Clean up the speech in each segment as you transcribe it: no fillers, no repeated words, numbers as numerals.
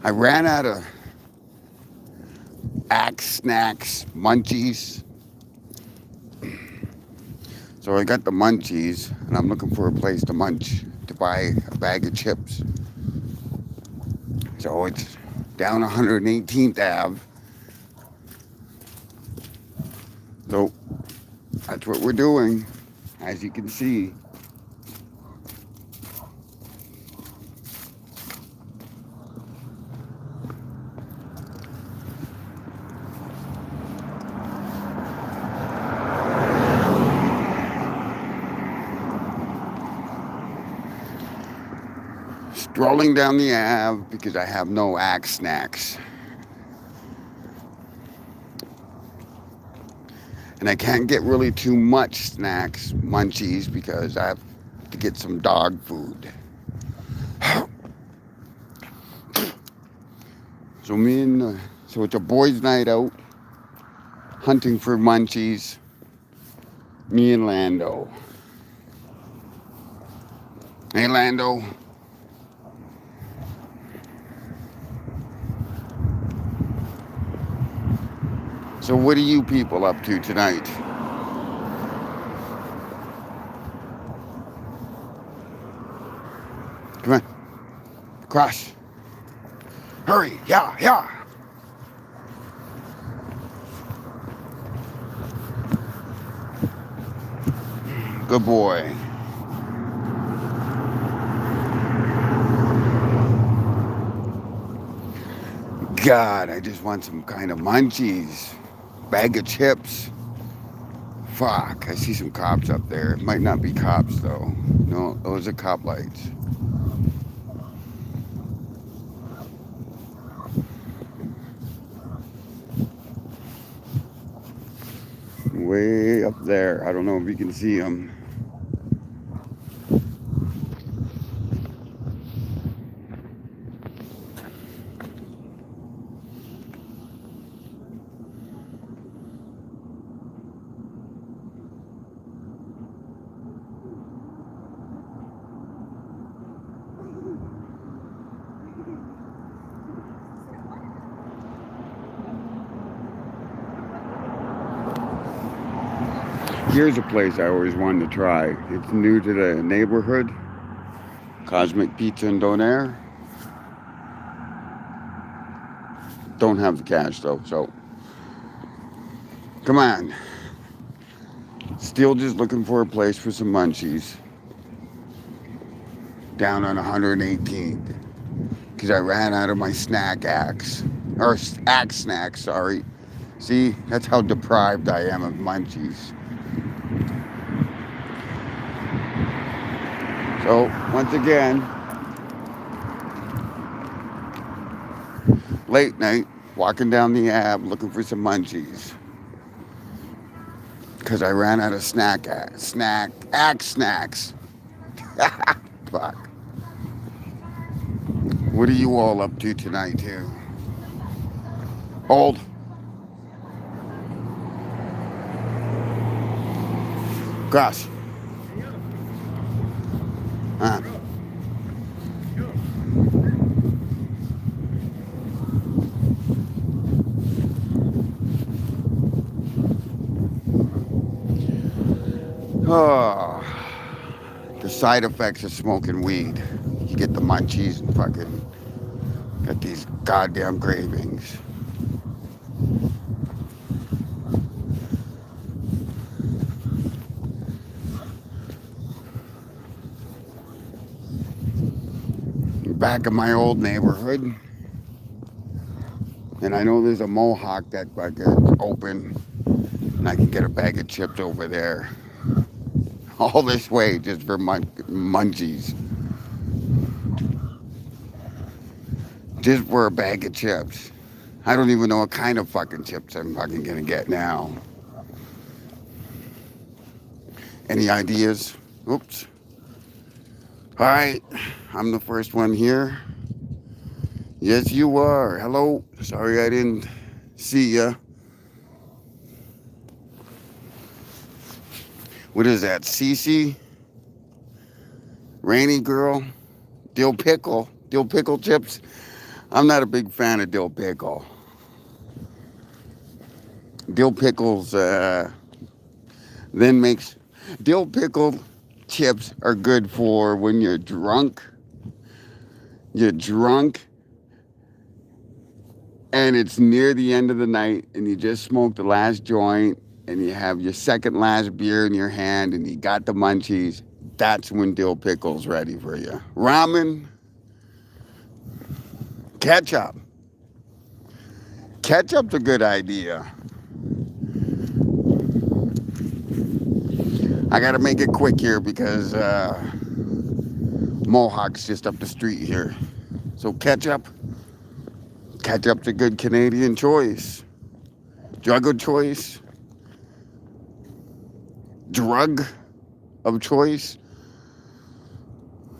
I ran out of Axe snacks, munchies. So I got the munchies, and I'm looking for a place to munch, to buy a bag of chips. So it's down 118th Ave. So that's what we're doing, as you can see. Strolling down the Ave because I have no Axe snacks. And I can't get really too much snacks, munchies, because I have to get some dog food. So it's a boys' night out, hunting for munchies. Me and Lando. Hey, Lando. So what are you people up to tonight? Come on. Cross. Hurry. Yeah, yeah. Good boy. God, I just want some kind of munchies. Bag of chips. Fuck, I see some cops up there. It might not be cops though. No, those are cop lights. Way up there. I don't know if you can see them. Here's a place I always wanted to try. It's new to the neighborhood. Cosmic Pizza and Donair. Don't have the cash though, so come on. Still just looking for a place for some munchies. Down on 118th. Because I ran out of my snack axe. Or axe snacks, sorry. See, that's how deprived I am of munchies. So, once again, late night, walking down the Ave looking for some munchies. Because I ran out of axe snacks. Fuck. What are you all up to tonight, too? Hold. Cross. Oh, the side effects of smoking weed. You get the munchies and fucking got these goddamn cravings. Back in my old neighborhood. And I know there's a Mohawk that fucking open. And I can get a bag of chips over there. All this way just for munchies. Just for a bag of chips. I don't even know what kind of fucking chips I'm fucking gonna get now. Any ideas? Oops. All right, I'm the first one here. Yes, you are. Hello. Sorry I didn't see ya. What is that? Cece? Rainy girl? Dill pickle chips. I'm not a big fan of dill pickle. Dill pickles then makes dill pickle chips are good for when you're drunk. You're drunk and it's near the end of the night and you just smoked the last joint and you have your second last beer in your hand and you got the munchies. That's when dill pickle's ready for you. Ramen, ketchup. Ketchup's a good idea. I gotta make it quick here because Mohawk's just up the street here. So ketchup's a good Canadian choice. Drug of choice. Drug of choice.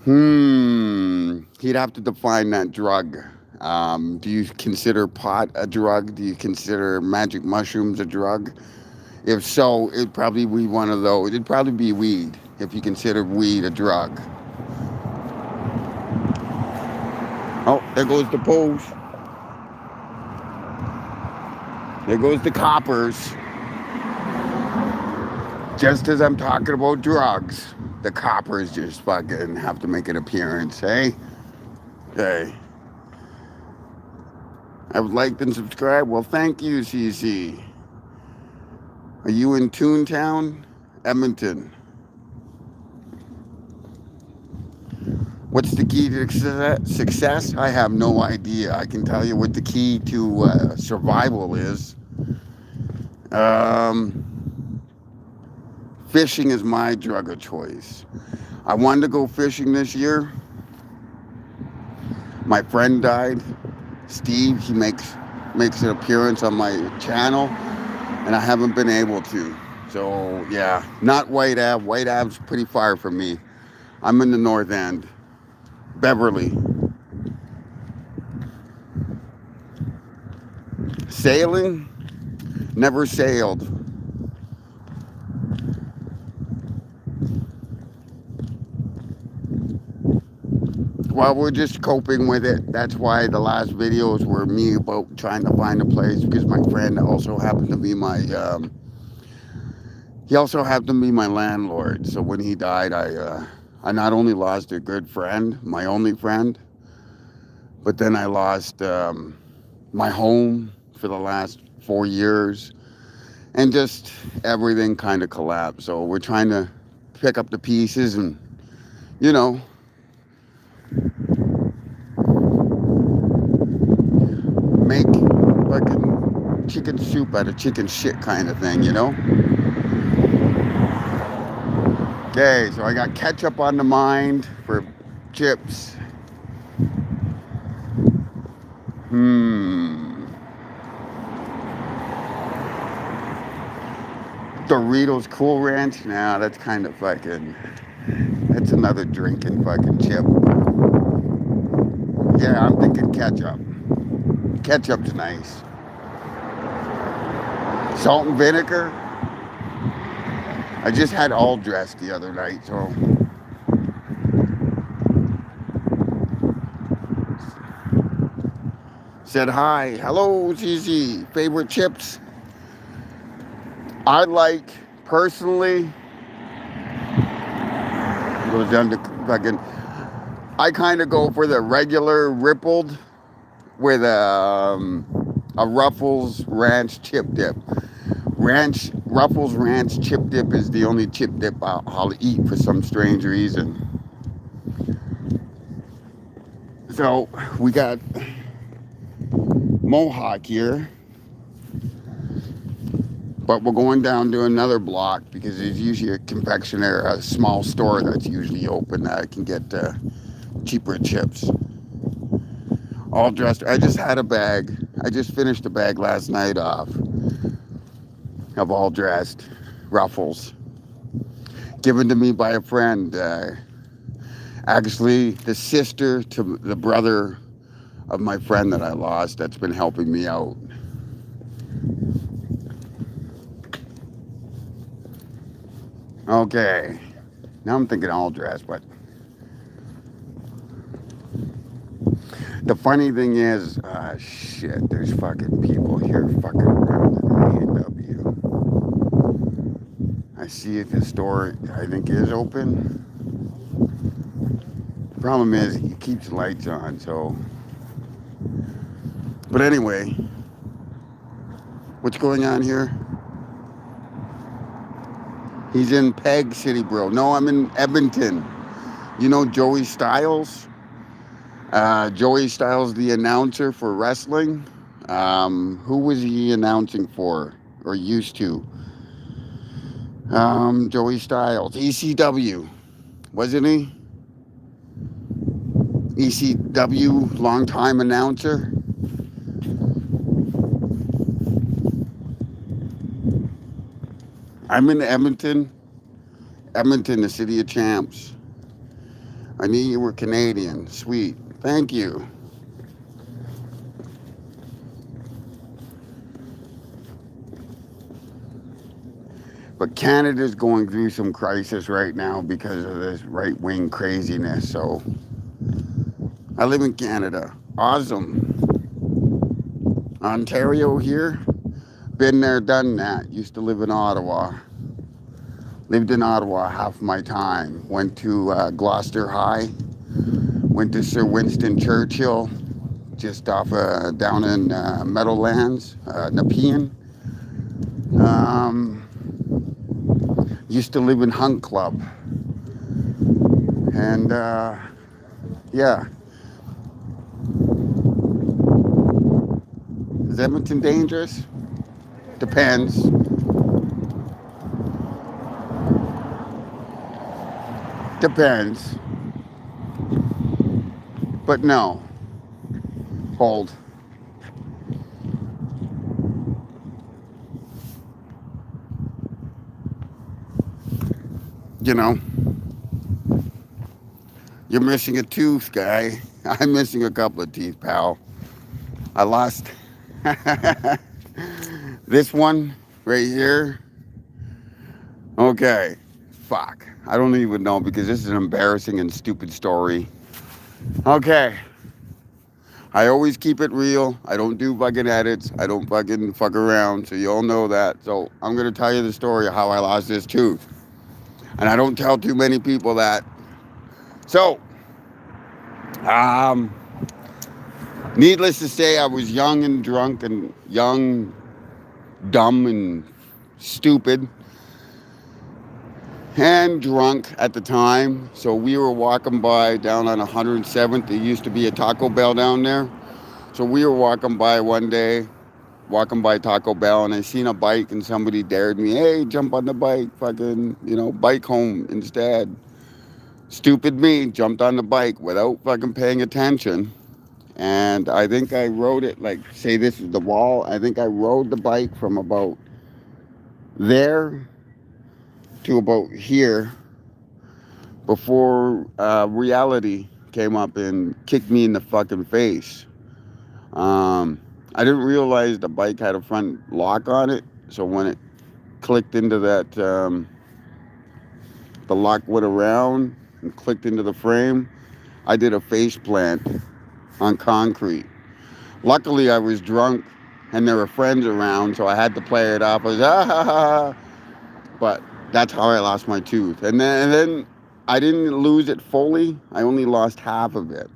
He'd have to define that drug. Do you consider pot a drug? Do you consider magic mushrooms a drug? If so, it'd probably be one of those. It'd probably be weed, if you consider weed a drug. Oh, there goes the post. There goes the coppers. Just as I'm talking about drugs, the coppers just fucking have to make an appearance, hey? Hey. I would like and subscribe. Well, thank you, CC. Are you in Toontown? Edmonton. What's the key to success? I have no idea. I can tell you what the key to survival is. Fishing is my drug of choice. I wanted to go fishing this year. My friend died. Steve, he makes an appearance on my channel, and I haven't been able to. So, yeah, not White Ave. White Ave's pretty far from me. I'm in the North End. Beverly. Sailing? Never sailed. Well, we're just coping with it. That's why the last videos were me about trying to find a place, because my friend also happened to be my landlord. So when he died, I not only lost a good friend, my only friend, but then I lost my home for the last 4 years, and just everything kind of collapsed. So we're trying to pick up the pieces and, you know, make fucking chicken soup out of chicken shit kind of thing, you know? Okay, so I got ketchup on the mind for chips. Doritos Cool Ranch? Nah, that's kind of fucking... That's another drinking fucking chip. Yeah, I'm thinking ketchup. Ketchup's nice. Salt and vinegar? I just had all dressed the other night, so... Said hi. Hello, Gigi. Favorite chips? I like, personally... Goes down to fucking... I kind of go for the regular rippled with a Ruffles Ranch chip dip. Ruffles Ranch chip dip is the only chip dip I'll eat for some strange reason. So we got Mohawk here, but we're going down to another block because there's usually a confectioner, a small store that's usually open that I can get cheaper chips. All dressed. I just had a bag. I just finished a bag last night off of all dressed Ruffles, given to me by a friend. Actually, the sister to the brother of my friend that I lost, that's been helping me out. Okay, now I'm thinking all dressed, but The funny thing is, shit, there's fucking people here fucking around at the A&W. I see it, the store, I think, is open. Problem is, he keeps the lights on, so. But anyway, what's going on here? He's in Peg City, bro. No, I'm in Edmonton. You know Joey Styles? Joey Styles, the announcer for wrestling. Who was he announcing for, or used to? Joey Styles, ECW, wasn't he? ECW, longtime announcer. I'm in Edmonton. Edmonton, the city of champs. I knew you were Canadian. Sweet. Thank you. But Canada's going through some crisis right now because of this right-wing craziness. So I live in Canada. Awesome. Ontario here. Been there, done that. Used to live in Ottawa. Lived in Ottawa half my time. Went to Gloucester High. Went to Sir Winston Churchill, just off down in Meadowlands, Nepean. Used to live in Hunt Club. And yeah. Is Edmonton dangerous? Depends. Depends. But no. Hold. You know, you're missing a tooth, guy. I'm missing a couple of teeth, pal. I lost this one right here. Okay. Fuck. I don't even know because this is an embarrassing and stupid story. Okay. I always keep it real. I don't do fucking edits. I don't fucking fuck around. So you all know that. So I'm going to tell you the story of how I lost this tooth. And I don't tell too many people that. So, needless to say, I was young and drunk and young, dumb and stupid. And drunk at the time. So we were walking by down on 107th. There used to be a Taco Bell down there. So we were walking by one day, walking by Taco Bell, and I seen a bike and somebody dared me, hey, jump on the bike, fucking, bike home instead. Stupid me, jumped on the bike without fucking paying attention. And I think I rode it, like, say this is the wall. I think I rode the bike from about there to about here before reality came up and kicked me in the fucking face. I didn't realize the bike had a front lock on it, so when it clicked into that, the lock went around and clicked into the frame. I did a face plant on concrete. Luckily, I was drunk and there were friends around, so I had to play it off as ah ha ha. But that's how I lost my tooth. And then I didn't lose it fully. I only lost half of it.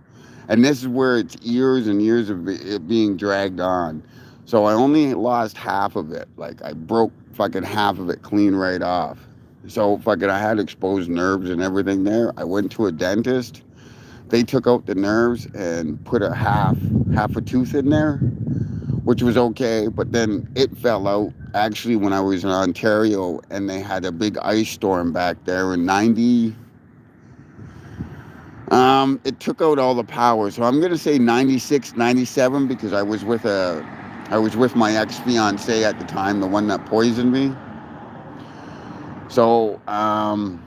And this is where it's years and years of it being dragged on. So I only lost half of it. Like, I broke fucking half of it clean right off. So fucking I had exposed nerves and everything there. I went to a dentist. They took out the nerves and put a half a tooth in there, which was okay. But then it fell out. Actually, when I was in Ontario and they had a big ice storm back there in 90, it took out all the power. So I'm going to say 96, 97 because I was with my ex-fiance at the time, the one that poisoned me. So I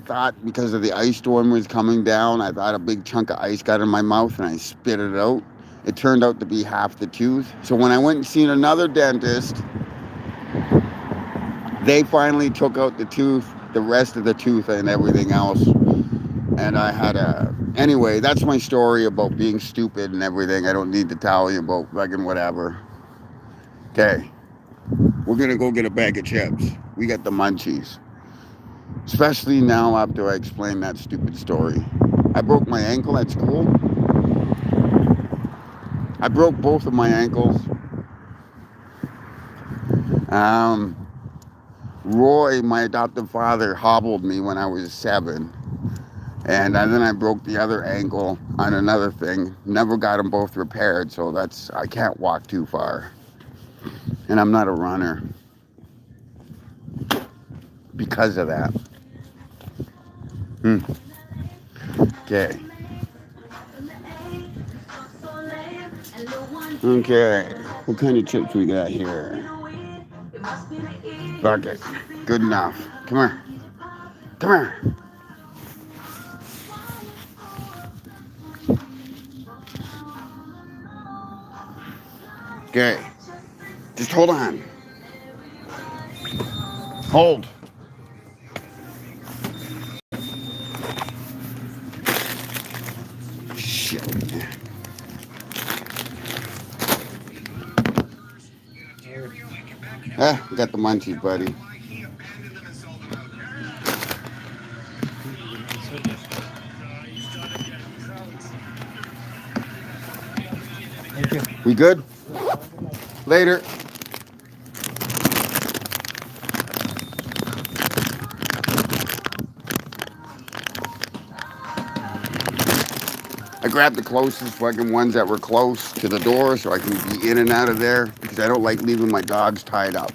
thought because of the ice storm was coming down, I thought a big chunk of ice got in my mouth and I spit it out. It turned out to be half the tooth. So when I went and seen another dentist, they finally took out the tooth, the rest of the tooth and everything else. And I had a Anyway, that's my story about being stupid and everything. I don't need to tell you about fucking whatever. Okay, we're gonna go get a bag of chips. We got the munchies. Especially now after I explained that stupid story. I broke my ankle at school. I broke both of my ankles. Um, Roy, my adoptive father, hobbled me when I was 7. And then I broke the other ankle on another thing. Never got them both repaired, so I can't walk too far. And I'm not a runner because of that. Okay. Okay. What kind of chips we got here? Fuck it. Good enough. Come here. Come here. Okay. Just hold on. Hold. Shit. We got the munchies, buddy. We good? Later. I grabbed the closest fucking ones that were close to the door so I can be in and out of there because I don't like leaving my dogs tied up.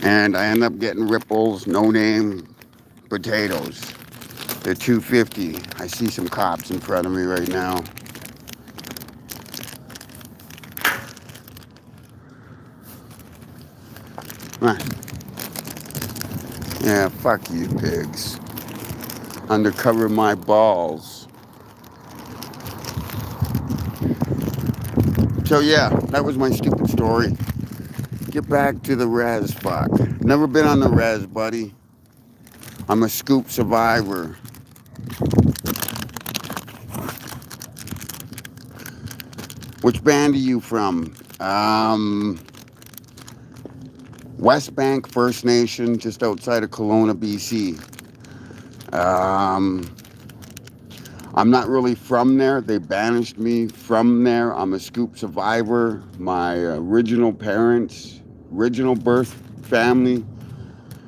And I end up getting Ripples, no name potatoes. They're $2.50. I see some cops in front of me right now. Come on. Yeah, fuck you pigs. Undercover my balls. So yeah, that was my stupid story. Get back to the res, fuck. Never been on the res, buddy. I'm a scoop survivor. Which band are you from? West Bank First Nation, just outside of Kelowna, BC. I'm not really from there. They banished me from there. I'm a scoop survivor. My original parents, original birth family,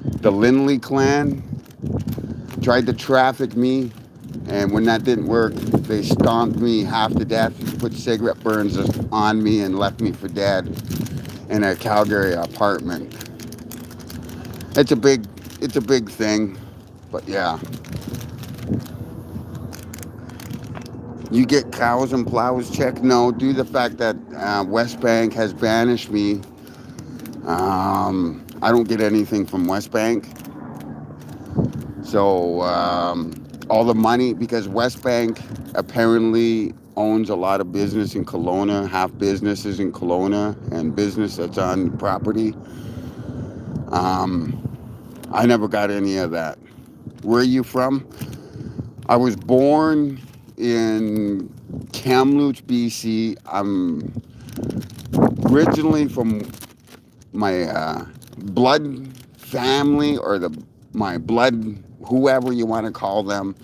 the Lindley clan, tried to traffic me. And when that didn't work, they stomped me half to death, put cigarette burns on me, and left me for dead in a Calgary apartment. It's a big thing, but yeah. You get cows and plows check? No, due to the fact that West Bank has banished me, I don't get anything from West Bank. So all the money, because West Bank apparently owns a lot of business in Kelowna, half businesses in Kelowna and business that's on property. I never got any of that. Where are you from? I was born in Kamloops, BC. I'm originally from my blood family, or my blood, whoever you want to call them,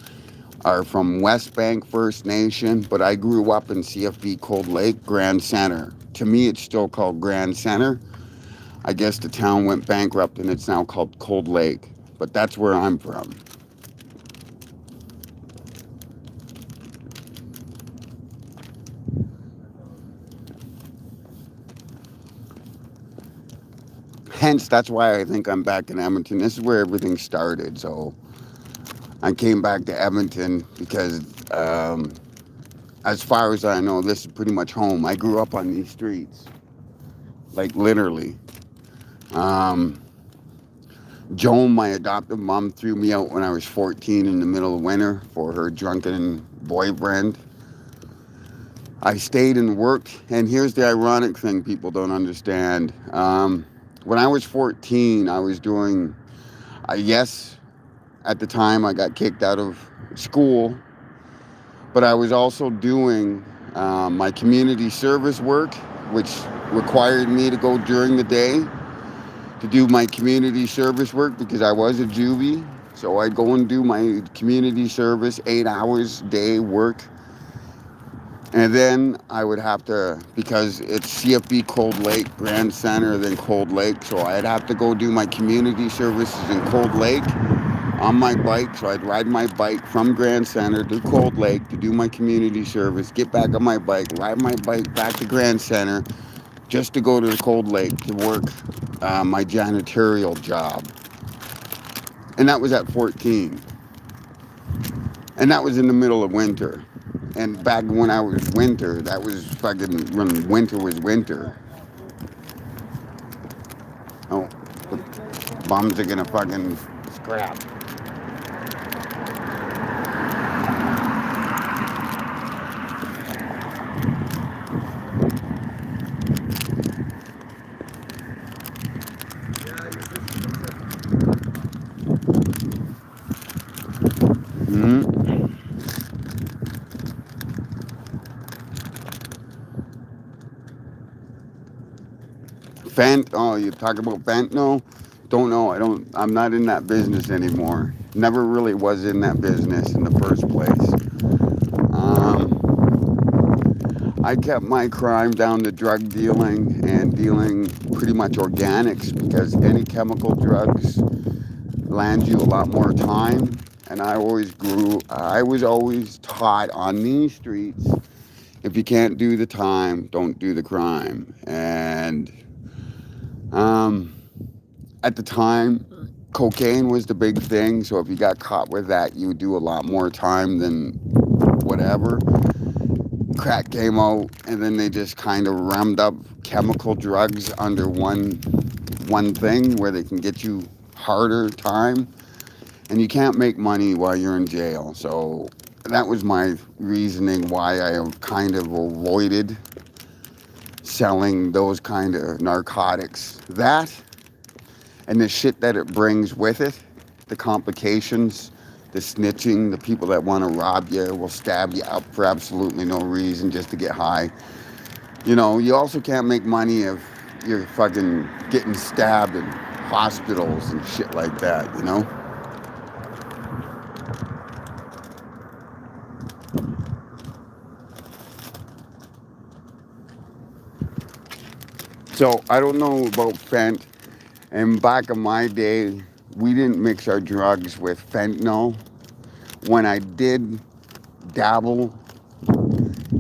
are from West Bank First Nation, but I grew up in CFB Cold Lake, Grand Center. To me, it's still called Grand Center. I guess the town went bankrupt and it's now called Cold Lake, but that's where I'm from. Hence, that's why I think I'm back in Edmonton. This is where everything started. So I came back to Edmonton because, as far as I know, this is pretty much home. I grew up on these streets, like literally. Joan, my adoptive mom, threw me out when I was 14 in the middle of winter for her drunken boyfriend. I stayed and worked, and here's the ironic thing people don't understand. When I was 14, I was doing, yes, at the time I got kicked out of school But I was also doing my community service work, which required me to go during the day to do my community service work because I was a juvie. So I'd go and do my community service, 8 hours a day work. And then I would have to, because it's CFB Cold Lake, Grand Center, then Cold Lake. So I'd have to go do my community services in Cold Lake on my bike. So I'd ride my bike from Grand Center to Cold Lake to do my community service, get back on my bike, ride my bike back to Grand Center just to go to the Cold Lake to work my janitorial job. And that was at 14. And that was in the middle of winter. And back when I was winter, that was fucking when winter was winter. Oh, the bums are gonna fucking scrap. Oh, you talk about fentanyl? Don't know. I'm not in that business anymore. Never really was in that business in the first place. I kept my crime down to drug dealing and dealing pretty much organics because any chemical drugs land you a lot more time. And I was always taught on these streets, if you can't do the time, don't do the crime. And at the time, cocaine was the big thing. So if you got caught with that, you would do a lot more time than whatever. Crack came out, and then they just kind of rammed up chemical drugs under one thing where they can get you harder time. And you can't make money while you're in jail. So that was my reasoning why I kind of avoided selling those kind of narcotics. That and the shit that it brings with it, the complications, the snitching, the people that want to rob you will stab you up for absolutely no reason just to get high. You know, you also can't make money if you're fucking getting stabbed in hospitals and shit like that, you know? So I don't know about fent. And back in my day, we didn't mix our drugs with fentanyl. When I did dabble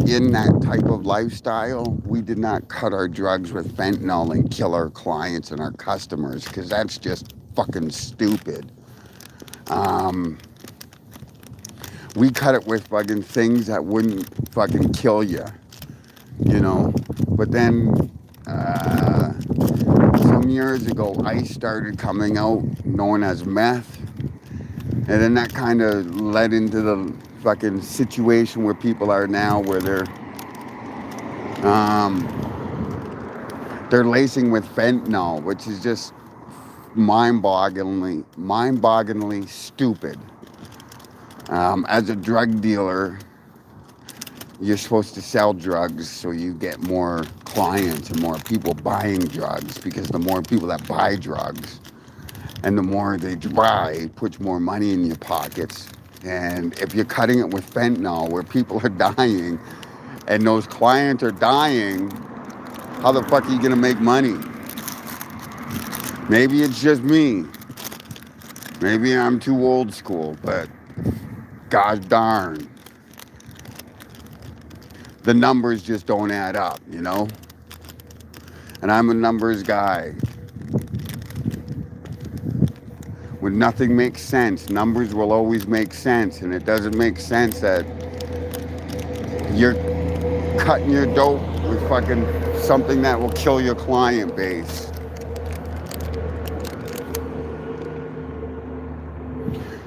in that type of lifestyle, we did not cut our drugs with fentanyl and kill our clients and our customers because that's just fucking stupid. We cut it with fucking things that wouldn't fucking kill you, you know? But then some years ago, ice started coming out, known as meth. And then that kind of led into the fucking situation where people are now, where they're lacing with fentanyl, which is just mind-bogglingly stupid. As a drug dealer, you're supposed to sell drugs so you get more clients and more people buying drugs, because the more people that buy drugs and the more they buy puts more money in your pockets. And if you're cutting it with fentanyl where people are dying and those clients are dying, how the fuck are you gonna make money? Maybe it's just me. Maybe I'm too old school, but gosh darn, the numbers just don't add up, you know? And I'm a numbers guy. When nothing makes sense, numbers will always make sense. And it doesn't make sense that you're cutting your dope with fucking something that will kill your client base.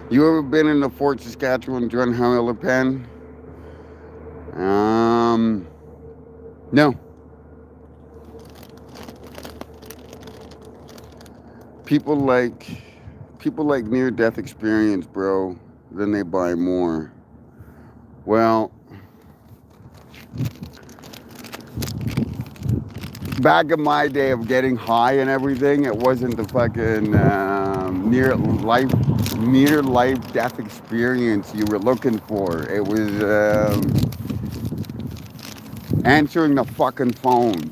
You ever been in the Fort Saskatchewan Drunheimer pen? No. People like near-death experience, bro. Then they buy more. Well, back in my day of getting high and everything, it wasn't the fucking near life death experience you were looking for. It was answering the fucking phone.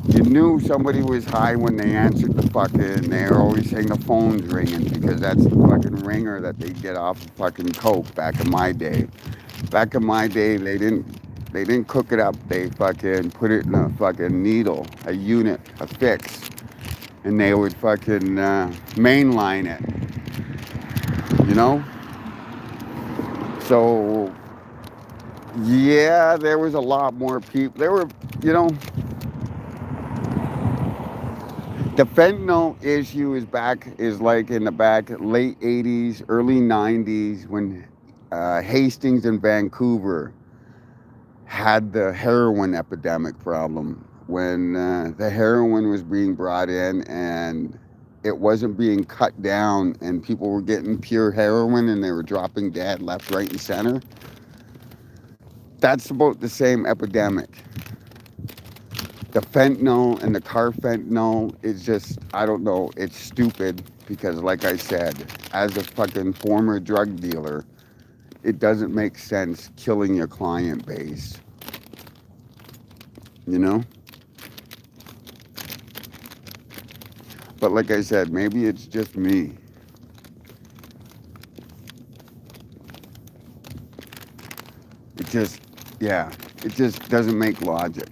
You knew somebody was high when they answered the fucking. They were always saying the phone's ringing because that's the fucking ringer that they get off of fucking coke. Back in my day, they didn't cook it up. They fucking put it in a fucking needle, a unit, a fix, and they would fucking mainline it. You know. So yeah, there was a lot more people. There were, you know. The fentanyl issue is like in the back late 80s, early 90s when Hastings and Vancouver had the heroin epidemic problem. When the heroin was being brought in and it wasn't being cut down and people were getting pure heroin and they were dropping dead left, right, and center. That's about the same epidemic. The fentanyl and the carfentanil is just, I don't know, it's stupid because, like I said, as a fucking former drug dealer, it doesn't make sense killing your client base. You know? But like I said, maybe it's just me. It just, yeah, it just doesn't make logic.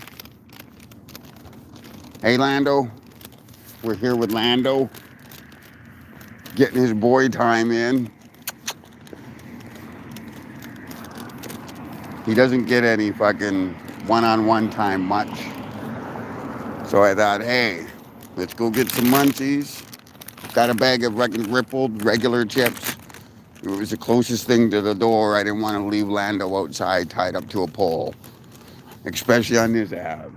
Hey, Lando. We're here with Lando. Getting his boy time in. He doesn't get any fucking one-on-one time much. So I thought, hey, let's go get some munchies. Got a bag of rippled regular chips. It was the closest thing to the door. I didn't want to leave Lando outside tied up to a pole. Especially on this Ave.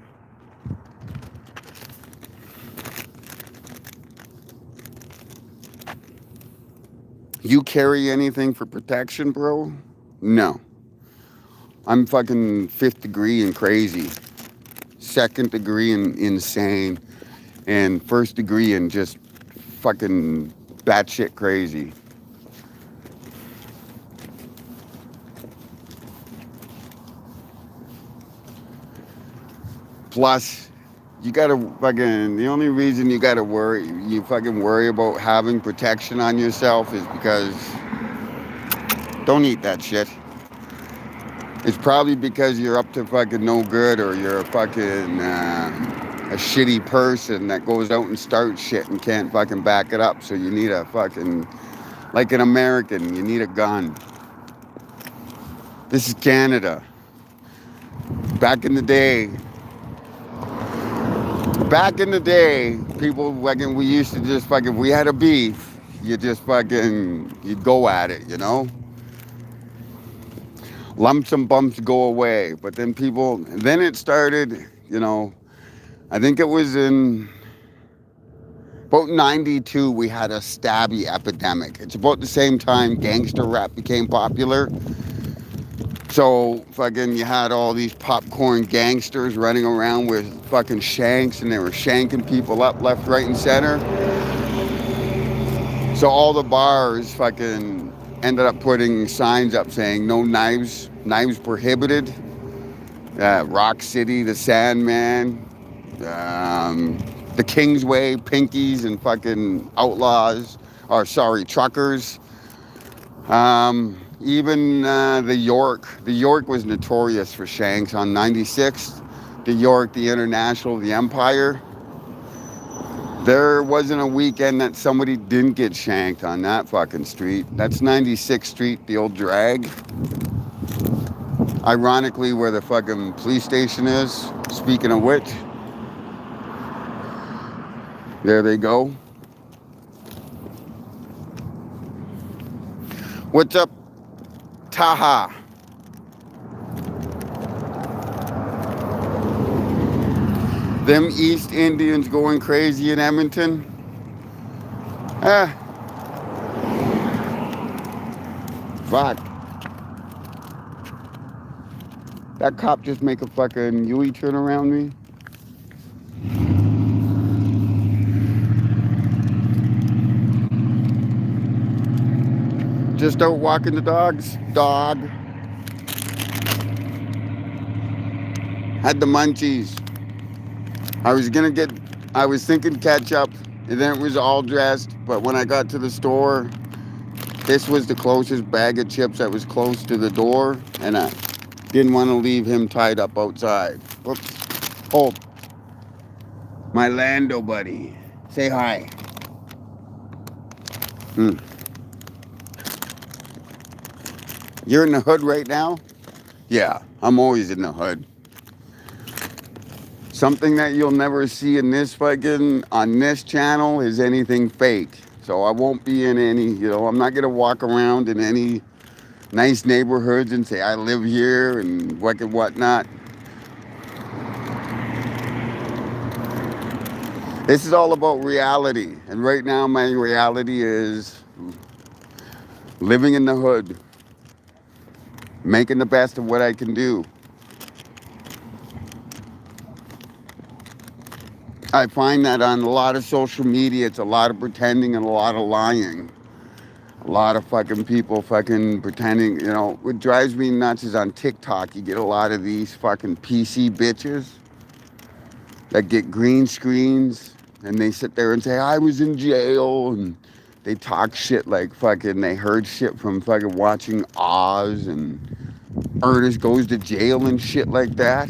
You carry anything for protection, bro? No. I'm fucking 5th degree and crazy. 2nd degree and insane. And 1st degree and just fucking batshit crazy. Plus, you gotta fucking, the only reason you fucking worry about having protection on yourself is because don't eat that shit. It's probably because you're up to fucking no good or you're a fucking a shitty person that goes out and starts shit and can't fucking back it up. So you need a fucking, like an American, you need a gun. This is Canada. Back in the day, people fucking, we used to just fucking, we had a beef, you'd go at it, you know? Lumps and bumps go away. But then it started, you know, I think it was in about 92, we had a stabby epidemic. It's about the same time gangster rap became popular. So fucking you had all these popcorn gangsters running around with fucking shanks and they were shanking people up left, right, and center. So all the bars fucking ended up putting signs up saying no knives prohibited. Rock City, the Sandman, the Kingsway, Pinkies, and fucking outlaws, truckers. Even the York was notorious for shanks on 96th. The York, the International, the Empire. There wasn't a weekend that somebody didn't get shanked on that fucking street. That's 96th Street, the old drag. Ironically, where the fucking police station is. Speaking of which, there they go. What's up, Taha? Them East Indians going crazy in Edmonton? Fuck. That cop just make a fucking U-turn around me. Just out walking the dogs. Dog. Had the munchies. I was gonna get, I was thinking ketchup, and then it was all dressed. But when I got to the store, this was the closest bag of chips that was close to the door, and I didn't want to leave him tied up outside. Whoops. Hold. My Lando buddy. Say hi. Hmm. You're in the hood right now? Yeah, I'm always in the hood. Something that you'll never see in this fucking, on this channel is anything fake. So I won't be in any, I'm not gonna walk around in any nice neighborhoods and say I live here and what and whatnot. This is all about reality. And right now my reality is living in the hood, making the best of what I can do. I find that on a lot of social media, it's a lot of pretending and a lot of lying. A lot of fucking people fucking pretending, what drives me nuts is on TikTok, you get a lot of these fucking PC bitches that get green screens and they sit there and say, I was in jail, and they talk shit like fucking, they heard shit from fucking watching Oz and Ernest Goes to Jail and shit like that.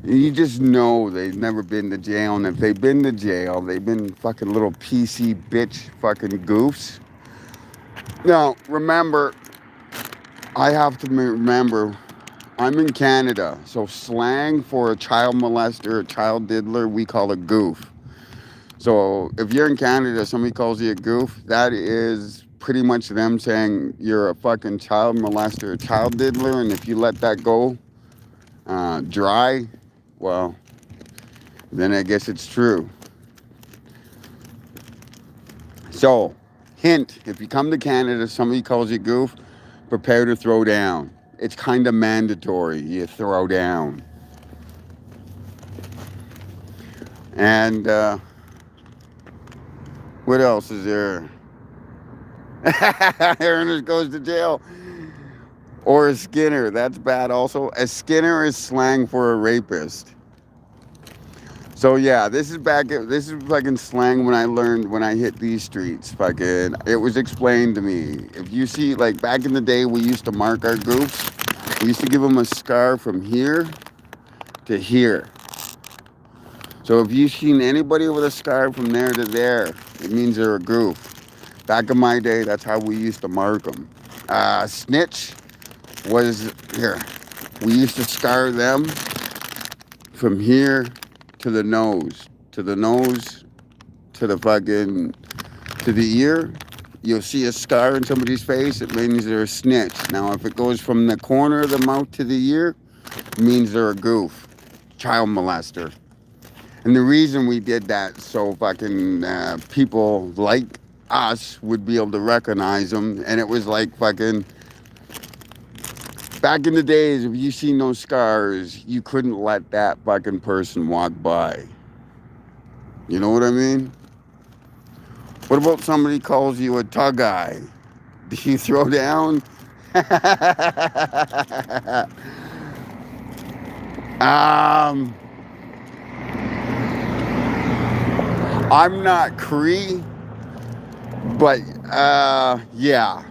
You just know they've never been to jail, and if they've been to jail, they've been fucking little PC bitch fucking goofs. Now, remember, I have to remember, I'm in Canada, so slang for a child molester, a child diddler, we call a goof. So if you're in Canada, somebody calls you a goof, that is pretty much them saying you're a fucking child molester, a child diddler, and if you let that go dry, well, then I guess it's true. So, hint, if you come to Canada, somebody calls you goof, prepare to throw down. It's kind of mandatory, you throw down. And what else is there? Ernest Goes to Jail. Or a Skinner, that's bad also. A Skinner is slang for a rapist. So yeah, this is fucking slang when I hit these streets. Fucking, it was explained to me. If you see, like back in the day, we used to mark our goofs. We used to give them a scar from here to here. So if you've seen anybody with a scar from there to there, it means they're a goof. Back in my day, that's how we used to mark them. Snitch was here. We used to scar them from here to the nose, to the fucking, to the ear. You'll see a scar in somebody's face, it means they're a snitch. Now, if it goes from the corner of the mouth to the ear, it means they're a goof, child molester. And the reason we did that, so fucking people like us would be able to recognize them. And it was like fucking, back in the days, if you seen those scars, you couldn't let that fucking person walk by. You know what I mean? What about somebody calls you a tug eye? Do you throw down? I'm not Cree, but yeah.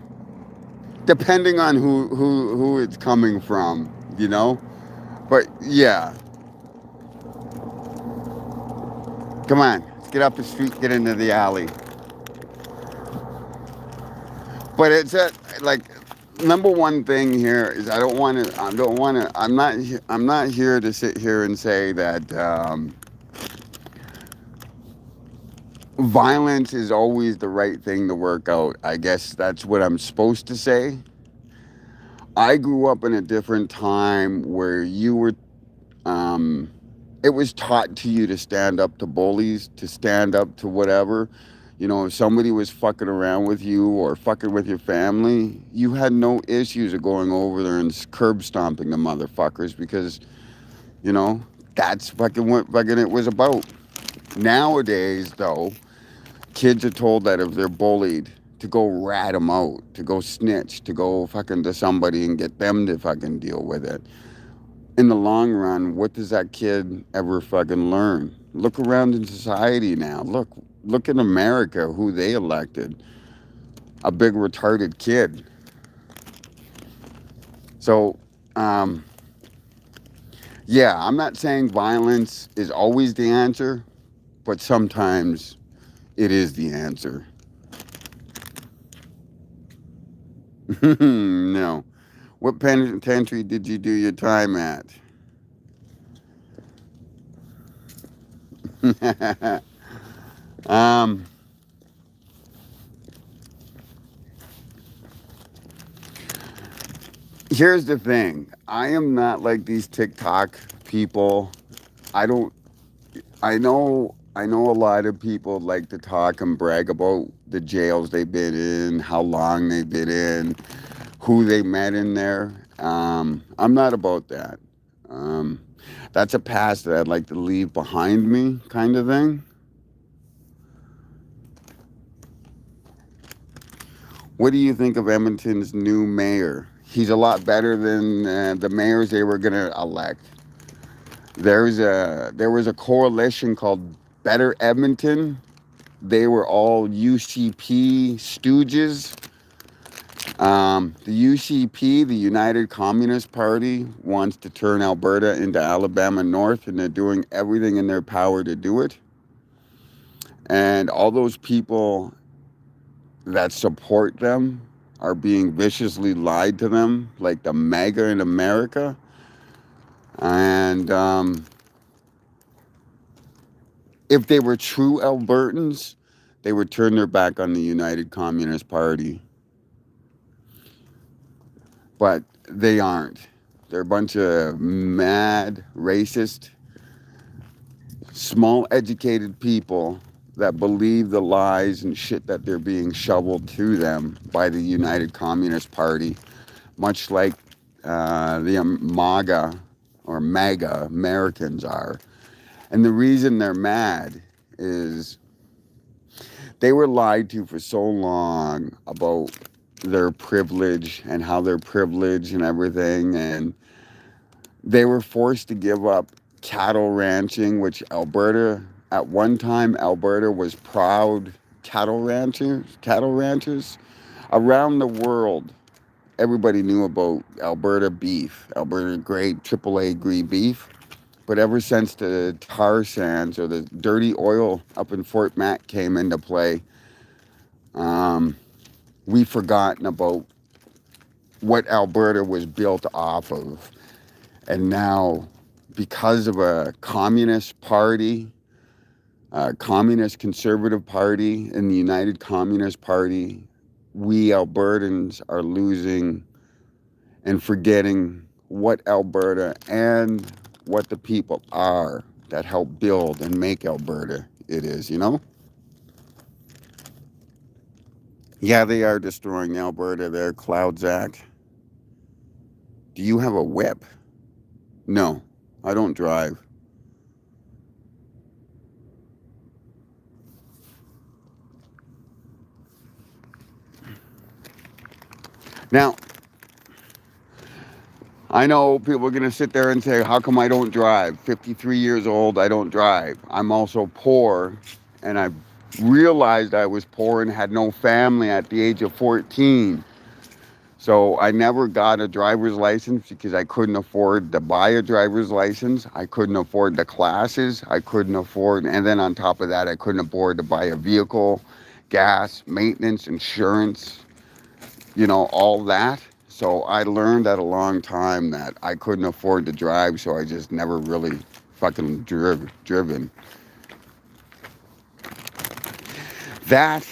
Depending on who it's coming from, But yeah. Come on, let's get up the street, get into the alley. But it's like, number one thing here is I'm not here to sit here and say that violence is always the right thing to work out. I guess that's what I'm supposed to say. I grew up in a different time where it was taught to you to stand up to bullies, to stand up to whatever. If somebody was fucking around with you or fucking with your family, you had no issues of going over there and curb stomping the motherfuckers because, you know, that's fucking what fucking it was about. Nowadays, though, kids are told that if they're bullied, to go rat them out, to go snitch, to go fucking to somebody and get them to fucking deal with it. In the long run, what does that kid ever fucking learn? Look around in society now. Look in America, who they elected. A big retarded kid. So, yeah, I'm not saying violence is always the answer, but sometimes it is the answer. No. What penitentiary did you do your time at? um, Here's the thing. I am not like these TikTok people. I don't. I know a lot of people like to talk and brag about the jails they've been in, how long they've been in, who they met in there. I'm not about that. Um, that's a past that I'd like to leave behind me, kind of thing. What do you think of Edmonton's new mayor? He's a lot better than the mayors they were going to elect. There was a coalition called Better Edmonton. They were all UCP stooges. The UCP, the United Communist Party, wants to turn Alberta into Alabama North, and they're doing everything in their power to do it. And all those people that support them are being viciously lied to them, like the MAGA in America. And if they were true Albertans, they would turn their back on the United Communist Party. But they aren't. They're a bunch of mad, racist, small educated people that believe the lies and shit that they're being shoveled to them by the United Communist Party, much like the MAGA or MAGA Americans are. And the reason they're mad is they were lied to for so long about their privilege and how they're privileged and everything. And they were forced to give up cattle ranching, which Alberta, at one time, Alberta was proud cattle ranchers. Around the world, everybody knew about Alberta beef, Alberta grade, AAA grade beef. But ever since the tar sands or the dirty oil up in Fort Mac came into play, we've forgotten about what Alberta was built off of. And now, because of a communist party, a communist conservative party, and the United Communist Party, we Albertans are losing and forgetting what Alberta and what the people are that help build and make Alberta it is, Yeah, they are destroying Alberta there, Cloud Zach. Do you have a whip? No, I don't drive. Now, I know people are going to sit there and say, how come I don't drive? 53 years old, I don't drive. I'm also poor, and I realized I was poor and had no family at the age of 14. So I never got a driver's license because I couldn't afford to buy a driver's license. I couldn't afford the classes. I couldn't afford, and then on top of that, I couldn't afford to buy a vehicle, gas, maintenance, insurance, all that. So I learned at a long time that I couldn't afford to drive, so I just never really fucking driven. That,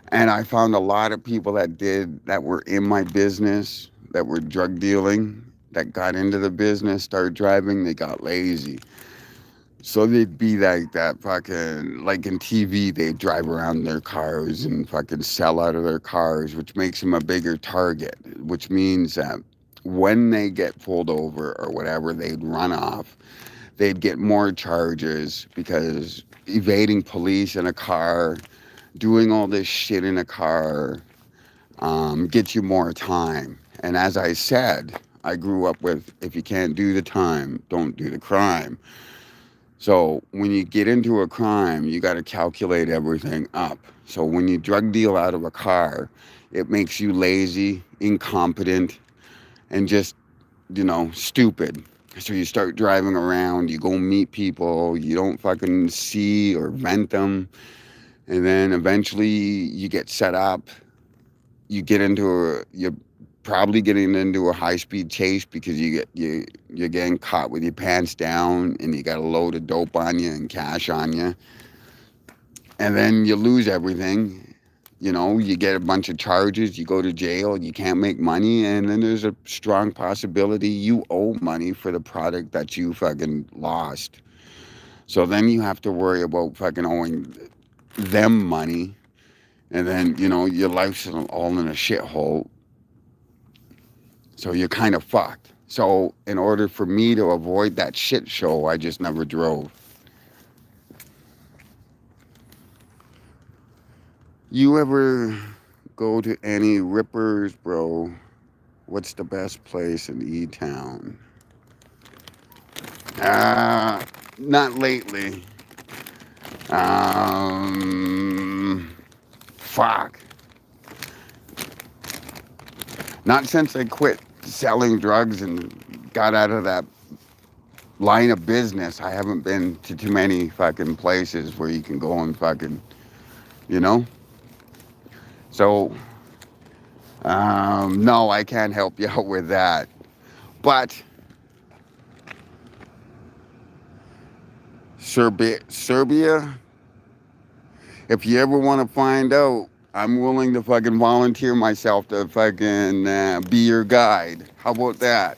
and I found a lot of people that were in my business, that were drug dealing, that got into the business, started driving, they got lazy. So they'd be like that fucking, like in TV, they drive around their cars and fucking sell out of their cars, which makes them a bigger target, which means that when they get pulled over or whatever, they'd run off, they'd get more charges because evading police in a car, doing all this shit in a car, gets you more time. And as I said, I grew up with if you can't do the time, don't do the crime. So when you get into a crime, you got to calculate everything up. So when you drug deal out of a car, it makes you lazy, incompetent, and just, stupid. So you start driving around, you go meet people, you don't fucking see or vent them. And then eventually you get set up. You're probably getting into a high-speed chase because you're getting caught with your pants down and you got a load of dope on you and cash on you, and then you lose everything. You get a bunch of charges, you go to jail, you can't make money, and then there's a strong possibility you owe money for the product that you fucking lost. So then you have to worry about fucking owing them money, and then your life's all in a shithole. So you're kind of fucked. So in order for me to avoid that shit show, I just never drove. You ever go to any rippers, bro? What's the best place in E-Town? Not lately. Fuck. Not since I quit selling drugs and got out of that line of business. I haven't been to too many fucking places where you can go and fucking, you know? So, no, I can't help you out with that. But Serbia, if you ever want to find out, I'm willing to fucking volunteer myself to fucking be your guide. How about that?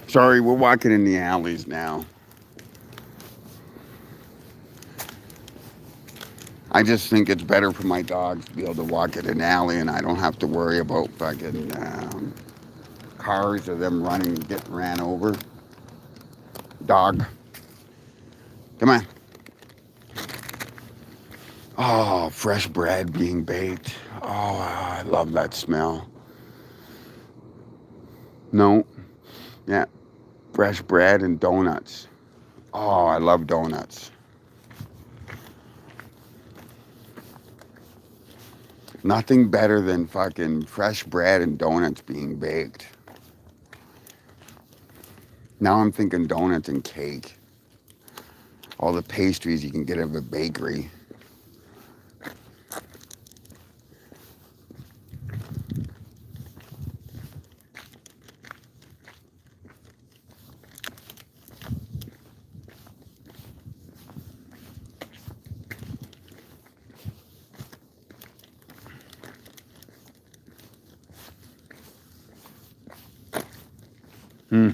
Sorry, we're walking in the alleys now. I just think it's better for my dogs to be able to walk in an alley and I don't have to worry about fucking cars or them running, getting ran over. Dog. Come on. Oh, fresh bread being baked. Oh, I love that smell. No. Yeah. Fresh bread and donuts. Oh, I love donuts. Nothing better than fucking fresh bread and donuts being baked. Now I'm thinking donuts and cake. All the pastries you can get at a bakery. Hmm.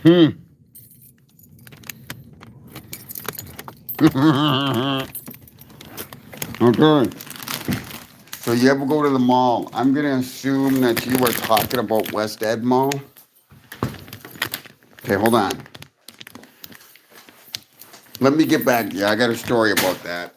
Hmm. Okay. So you ever go to the mall? I'm gonna assume that you were talking about West Ed Mall. Okay, hold on. Let me get back to you. I got a story about that.